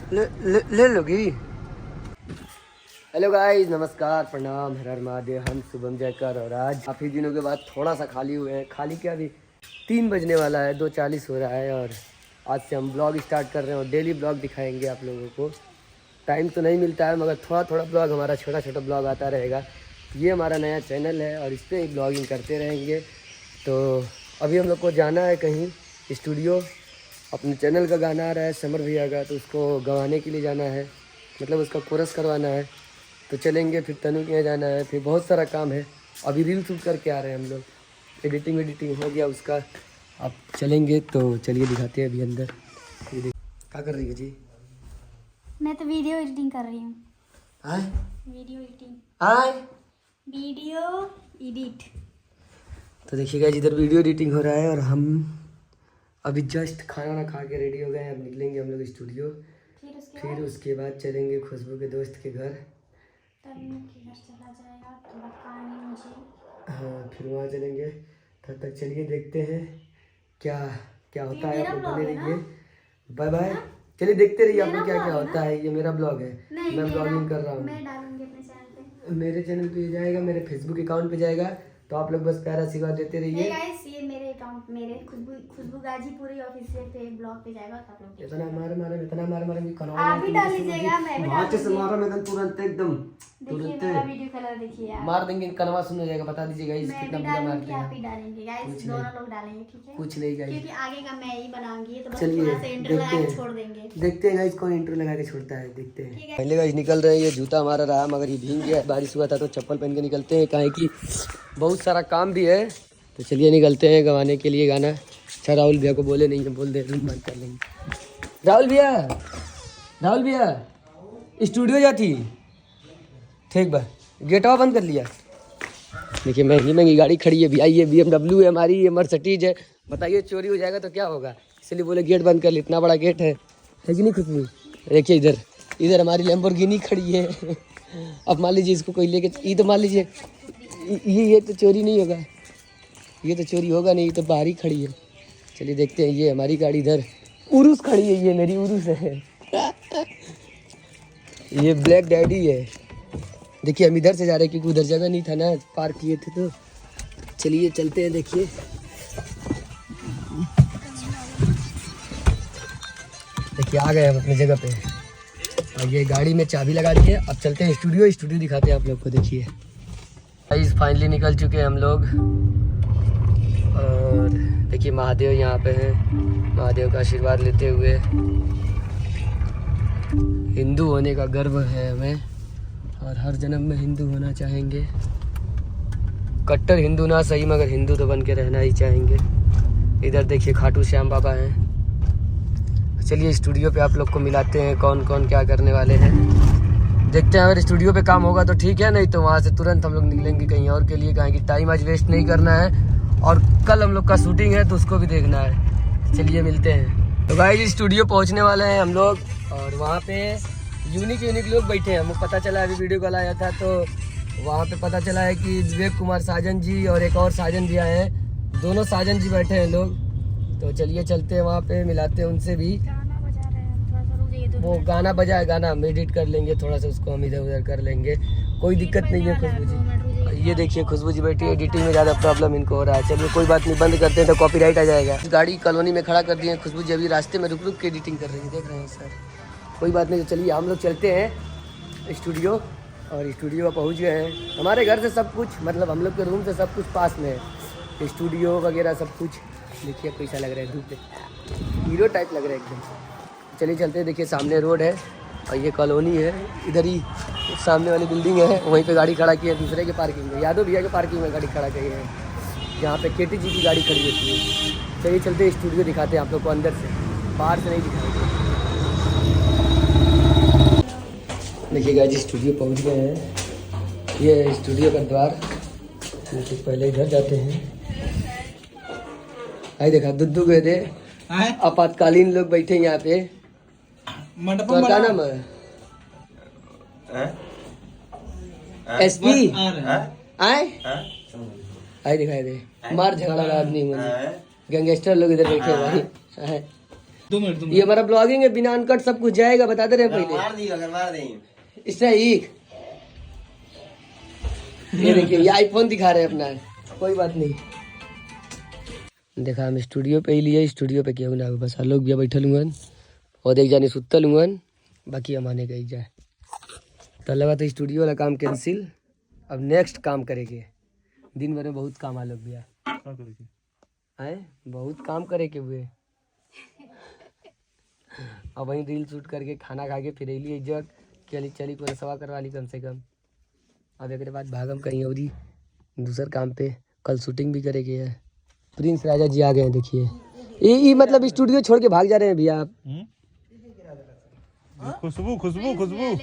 ले लोगी। Hello guys, नमस्कार, प्रणाम, हर हर महादेव। हम शुभम जयकर और आज काफ़ी दिनों के बाद थोड़ा सा खाली हुए हैं। खाली क्या, अभी 3 बजने वाला है, 2:40 हो रहा है और आज से हम ब्लॉग स्टार्ट कर रहे हैं और डेली ब्लॉग दिखाएंगे आप लोगों को। टाइम तो नहीं मिलता है मगर थोड़ा थोड़ा ब्लॉग, हमारा छोटा छोटा ब्लॉग आता रहेगा। ये हमारा नया चैनल है और इस पर ही ब्लॉगिंग करते रहेंगे। तो अभी हम लोग को जाना है कहीं स्टूडियो, अपने चैनल का गाना आ रहा है समर भैया का, तो उसको गवाने के लिए जाना है, मतलब उसका कोरस करवाना है। तो चलेंगे, फिर तनु के यहाँ जाना है, फिर बहुत सारा काम है। अभी रील शूट करके आ रहे हैं हम लोग, एडिटिंग हो गया उसका। अब चलेंगे तो चलिए दिखाते हैं अभी अंदर। क्या कर रही है जी? मैं तो वीडियो एडिटिंग कर रही हूँ। Video edit. तो देखिएगा इधर वीडियो एडिटिंग हो रहा है और हम अभी जस्ट खाना ना खा के रेडी हो गए हैं। अब निकलेंगे हम लोग स्टूडियो, फिर उसके बाद चलेंगे खुशबू के दोस्त के घर। चला जाएगा तो बताएंगे मुझे। हाँ, फिर वहाँ चलेंगे। तब तक चलिए देखते हैं क्या क्या होता है। आप बने रहिए, बाय बाय। चलिए देखते रहिए आपको क्या क्या होता है। ये मेरा ब्लॉग है, मैं ब्लॉगिंग कर रहा हूँ। मैं डालूंगी अपने चैनल पे, मेरे चैनल पे जाएगा, मेरे फेसबुक अकाउंट पे जाएगा। तो आप लोग बस प्यारा आशीर्वाद देते रहिए। गाइस, ये मेरे अकाउंट, मेरे खुशबू गाजीपुरी ऑफिशियल पे ब्लॉग पे जाएगा, तो आप लोग इतना मार कि कनवा आप भी डाल लीजिएगा, मैं भी डाल से मारा मैं तुरंत एकदम देखिए मेरा वीडियो कलर देखिए यार। मार देंगे, कनवा सुन हो जाएगा। बता दीजिए गाइस कितना बुरा मारते हैं। आप ही डालेंगे गाइस, दोनों लोग डालेंगे, ठीक है? कुछ नहीं गाइस, क्योंकि आगे का मैं ही बनाऊंगी, तो बस चलिए थोड़ा सा इंटर लगा के छोड़ देंगे। देखते हैं गाइस कौन इंट्रो लगा के छोड़ता है, देखते हैं। पहले गाइस निकल रहे हैं, ये जूता हमारा रहा मगर ये भीग गया। बारिश हुआ था तो चप्पल पहन के निकलते हैं, काहे कि बहुत सारा काम भी है। तो चलिए निकलते हैं गवाने के लिए गाना। अच्छा, राहुल भैया को बोले नहीं है, बोल दे, रूम बंद कर लेंगे। राहुल भैया स्टूडियो जाती ठीक बा, गेटवा बंद कर लिया। देखिए महंगी गाड़ी खड़ी है, VI है, BMW है हमारी, ये मर्सिडीज है। बताइए चोरी हो जाएगा तो क्या होगा, इसलिए बोले गेट बंद कर ली। इतना बड़ा गेट है कि नहीं खुशबू? देखिए इधर हमारी लैम्बोर्गिनी खड़ी है। अब मान लीजिए इसको कोई लेके, ये तो मान लीजिए ये तो चोरी नहीं होगा, ये तो चोरी होगा नहीं, ये तो बाहर ही खड़ी है। चलिए देखते हैं। ये हमारी गाड़ी इधर उरुस खड़ी है, ये मेरी उरुस है। ये ब्लैक डैडी है। देखिए हम इधर से जा रहे हैं क्योंकि उधर जगह नहीं था ना, पार्क किए थे। तो चलिए चलते हैं। देखिए आ गए हम अपनी जगह पे और ये गाड़ी में चाबी लगा दी है। अब चलते हैं स्टूडियो दिखाते हैं आप लोग को। देखिए गाइस फाइनली निकल चुके हैं हम लोग और देखिए महादेव यहाँ पे हैं, महादेव का आशीर्वाद लेते हुए। हिंदू होने का गर्व है हमें और हर जन्म में हिंदू होना चाहेंगे। कट्टर हिंदू ना सही मगर हिंदू तो बन के रहना ही चाहेंगे। इधर देखिए खाटू श्याम बाबा हैं। चलिए स्टूडियो पे आप लोग को मिलाते हैं कौन कौन क्या करने वाले हैं। देखते हैं, अगर स्टूडियो पे काम होगा तो ठीक है, नहीं तो वहाँ से तुरंत हम लोग निकलेंगे कहीं और के लिए, कहें कि टाइम आज वेस्ट नहीं करना है और कल हम लोग का शूटिंग है तो उसको भी देखना है। चलिए मिलते हैं। तो गाइस स्टूडियो पहुँचने वाले हैं हम लोग और वहाँ पे यूनिक लोग बैठे हैं। हमको पता चला, अभी वीडियो कॉल आया था तो वहाँ पे पता चला है कि विवेक कुमार साजन जी और एक और साजन भी आए हैं। दोनों साजन जी बैठे हैं लोग। तो चलिए चलते हैं वहाँ पे, मिलाते हैं उनसे भी। वो गाना बजाए, गाना हम एडिट कर लेंगे, थोड़ा सा उसको हम इधर उधर कर लेंगे, कोई दिक्कत नहीं है। खुशबू जी, ये देखिए खुशबू जी बैठी है। एडिटिंग में ज़्यादा प्रॉब्लम इनको हो रहा है। चलिए कोई बात नहीं, बंद करते हैं तो कॉपीराइट आ जाएगा। गाड़ी कॉलोनी में खड़ा कर दिए हैं। खुशबू जी अभी रास्ते में रुक के एडिटिंग कर रही है, देख रहे हैं सर। कोई बात नहीं, तो चलिए हम लोग चलते हैं स्टूडियो और स्टूडियो पहुँच गए हैं। हमारे घर से सब कुछ, मतलब हम लोग के रूम से सब कुछ पास में है, स्टूडियो वगैरह सब कुछ। देखिए कैसा लग रहा है, धूप में हीरो टाइप लग रहा है एकदम। चलिए चलते हैं। देखिए सामने रोड है और ये कॉलोनी है, इधर ही सामने वाली बिल्डिंग है, वहीं पे गाड़ी खड़ा की है दूसरे के पार्किंग में, यादव भैया के पार्किंग में गाड़ी खड़ा की है, जहाँ पे KT जी की गाड़ी खड़ी होती है। चलिए चलते हैं स्टूडियो दिखाते हैं आप लोग को अंदर से, बाहर से नहीं दिखाएंगे। देखिए गाइस स्टूडियो पहुँच गए हैं। ये स्टूडियो का द्वार। तो पहले इधर जाते हैं। आई देखा दुद्दू गए थे, आपातकालीन लोग बैठे यहाँ पे। तो क्या नाम है? SP आए दिखाई दे, मार झगड़ा आदमी, गैंगस्टर लोग इधर बैठे भाई। 2 मिनट ये हमारा ब्लॉगिंग है, बिना अनकट सब कुछ जाएगा, बताते रहे पहले। मार देंगे इससे एक ये देखिए, ये आईफोन दिखा रहे हैं अपना, कोई बात नहीं। देखा हम स्टूडियो पे ही लिए, स्टूडियो पे क्यों ना बस लोग भी बैठल हुए और एक जाने सुतल हुए, बाकी हमारे गई जाए तो लगा तो स्टूडियो वाला काम कैंसिल। अब नेक्स्ट काम करेंगे, दिन भर में बहुत काम आ लोग भैया आए, बहुत काम करे के हुए। अब वहीं रील शूट करके खाना खा के फिर अली एक जगह चली को सवा करवा ली कम से कम। अब एक बाद भागम कहीं और दूसर काम पे, कल शूटिंग भी करेंगे है। प्रिंस राजा जी आ गए हैं, देखिए ये मतलब स्टूडियो छोड़ के भाग जा रहे हैं भैया आप। खुशबू खुशबू खुशबू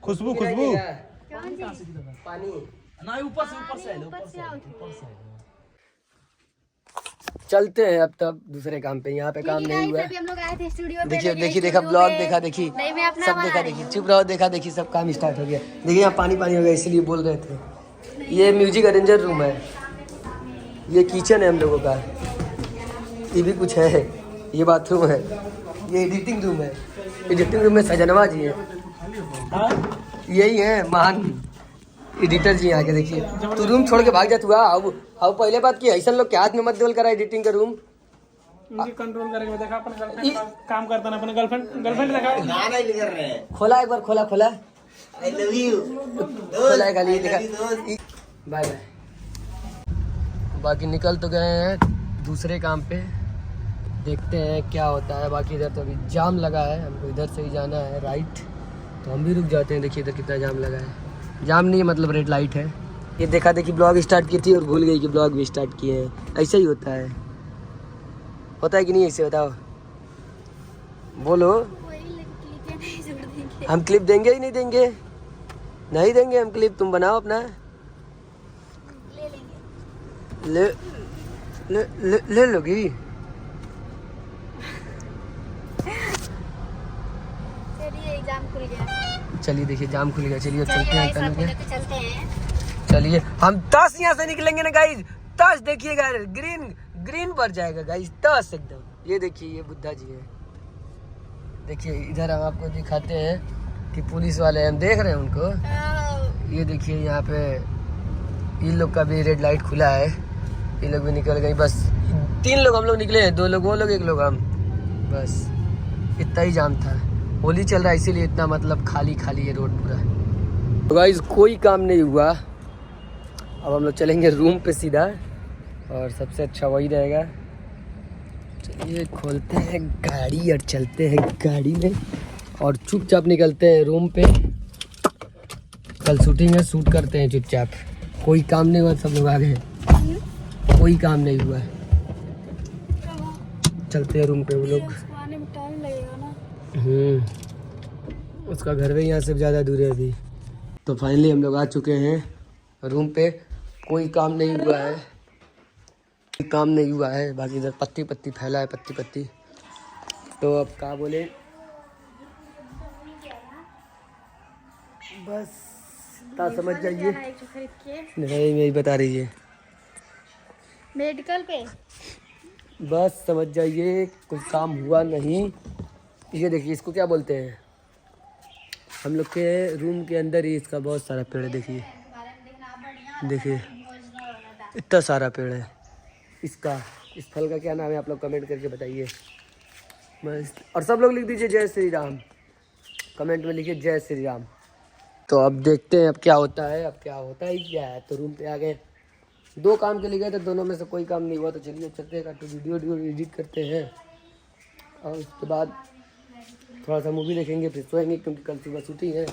खुशबू खुशबू पानी ना ऊपर से चलते हैं अब तब दूसरे काम पे, यहाँ पे काम नहीं हुआ है। हम लोग आए थे स्टूडियो देखिए देखिए देखा ब्लॉग देखा देखी सब देखा देखी, चुप रहो, देखा देखी सब काम स्टार्ट हो गया। देखिए यहाँ पानी पानी हो गया, इसलिए बोल रहे थे। ये म्यूजिक अरेंजर रूम है, ये किचन है हम लोगों का, ये भी कुछ है, ये बाथरूम है, ये एडिटिंग रूम है। एडिटिंग रूम में सजनवा जी है, यही है महान एडिटर जी आके। देखिए तू रूम छोड़ के भाग जा तू। अब पहले बात की ऐसा लोग के हाथ में मत देवल करा एडिटिंग का रूम। इनकी कंट्रोल करके देखा, अपन गर्लफ्रेंड काम करता ना, अपन गर्लफ्रेंड देखा गाना ही कर रहे हैं। खोला एक बार, खोला खोला आई लव यू खोला है खाली, देखा। Bye bye. बाकी निकल तो गए हैं दूसरे काम पे, देखते हैं क्या होता है। बाकी इधर तो अभी जाम लगा है, हमको इधर से ही जाना है राइट, तो हम भी रुक जाते हैं। देखिए इधर कितना जाम लगा है, जाम नहीं है मतलब रेड लाइट है। ये देखा देखी ब्लॉग स्टार्ट की थी और भूल गई कि ब्लॉग भी स्टार्ट किए हैं। ऐसा ही होता है कि नहीं, ऐसे बताओ, बोलो। हम क्लिप देंगे ही नहीं देंगे, नहीं देंगे हम क्लिप, तुम बनाओ अपना। ले ले ले, ले लोगी। जाम खुल गया। चलिए देखिए जाम खुल गया, चलिए चलते हैं चलते हैं। चलिए हम 10 यहाँ से निकलेंगे ना गाइज, 10 देखिएगा ग्रीन पर जाएगा गाइज, 10 एकदम। ये देखिए ये बुद्धा जी है, देखिए इधर हम आपको दिखाते हैं कि पुलिस वाले हम देख रहे हैं उनको। ये देखिए यहाँ पे इन लोग का भी रेड लाइट खुला है, ये लोग भी निकल गए। बस 3 लोग हम लोग निकले हैं, 2 लोग वो लोग 1 लोग हम, बस इतना ही जाम था। होली चल रहा है इसीलिए इतना मतलब खाली खाली है रोड पूरा। तो गाइस कोई काम नहीं हुआ, अब हम लोग चलेंगे रूम पे सीधा, और सबसे अच्छा वही रहेगा। चलिए खोलते हैं गाड़ी और चलते हैं गाड़ी में, और चुपचाप निकलते हैं रूम पे। कल शूटिंग है, शूट करते हैं चुपचाप, कोई काम नहीं हुआ, सब लोग आ गए, कोई काम नहीं हुआ। चलते हैं रूम पे वो लोग। उसका घर भी यहाँ से ज़्यादा दूर है अभी। तो फाइनली हम लोग आ चुके हैं रूम पे, कोई काम नहीं हुआ है, कोई काम नहीं हुआ है। बाकी इधर पत्ती पत्ती फैला है, पत्ती पत्ती। तो अब क्या बोले, बस ता समझ जाइए, नहीं यही बता रही है मेडिकल पे, बस समझ जाइए कुछ काम हुआ नहीं। ये देखिए इसको क्या बोलते हैं, हम लोग के रूम के अंदर ही इसका बहुत सारा पेड़ है। देखिए देखिए इतना सारा पेड़ है इसका। इस फल का क्या नाम है आप लोग कमेंट करके बताइए बस। और सब लोग लिख दीजिए जय श्री राम, कमेंट में लिखिए जय श्री राम। तो अब देखते हैं अब क्या होता है, अब क्या होता है क्या है। तो रूम पे आ गए, 2 काम के लिए गए थे, दोनों में से कोई काम नहीं हुआ। तो चलिए चलते हैं तो वीडियो एडिट करते हैं, और उसके बाद थोड़ा सा मूवी देखेंगे, फिर सोएंगे क्योंकि कल सुबह शूटिंग है।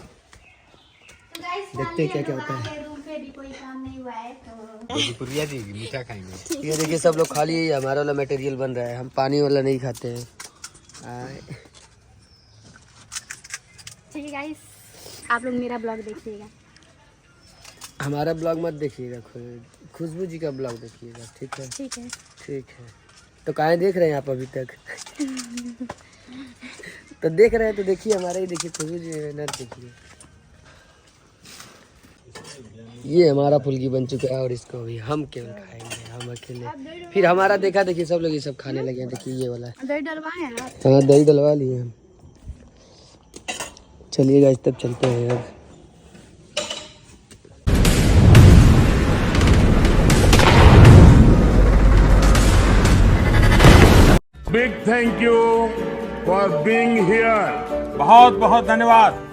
देखते हैं क्या क्या होता है। रूम पे भी कोई काम नहीं हुआ है तो मीठा खाएंगे। ये देखिए सब लोग खाली हमारा वाला मटेरियल बन रहा है, हम पानी वाला नहीं खाते हैं। ठीक है गाइस, आप लोग मेरा ब्लॉग देखिएगा। हमारा ब्लॉग मत देखिएगा, खुशबू जी का ब्लॉग देखिएगा, ठीक है? ठीक है, ठीक है। तो काहे देख रहे हैं आप अभी तक? तो देख रहे हैं तो देखिए हमारा ही, देखिए खुशबू जी न देखिए। ये हमारा फुल्की बन चुका है और इसको भी हम केवल खाएंगे। हम अकेले। फिर हमारा देखा देखिए सब लोग ये सब खाने लगे हैं। देखिए ये वाला है। दही डलवाए हैं आप? हाँ दही डलवा लिए हम। चलिए गाइस तब चलते हैं अब। Big thank you for being here. बहुत बहुत धन्यवाद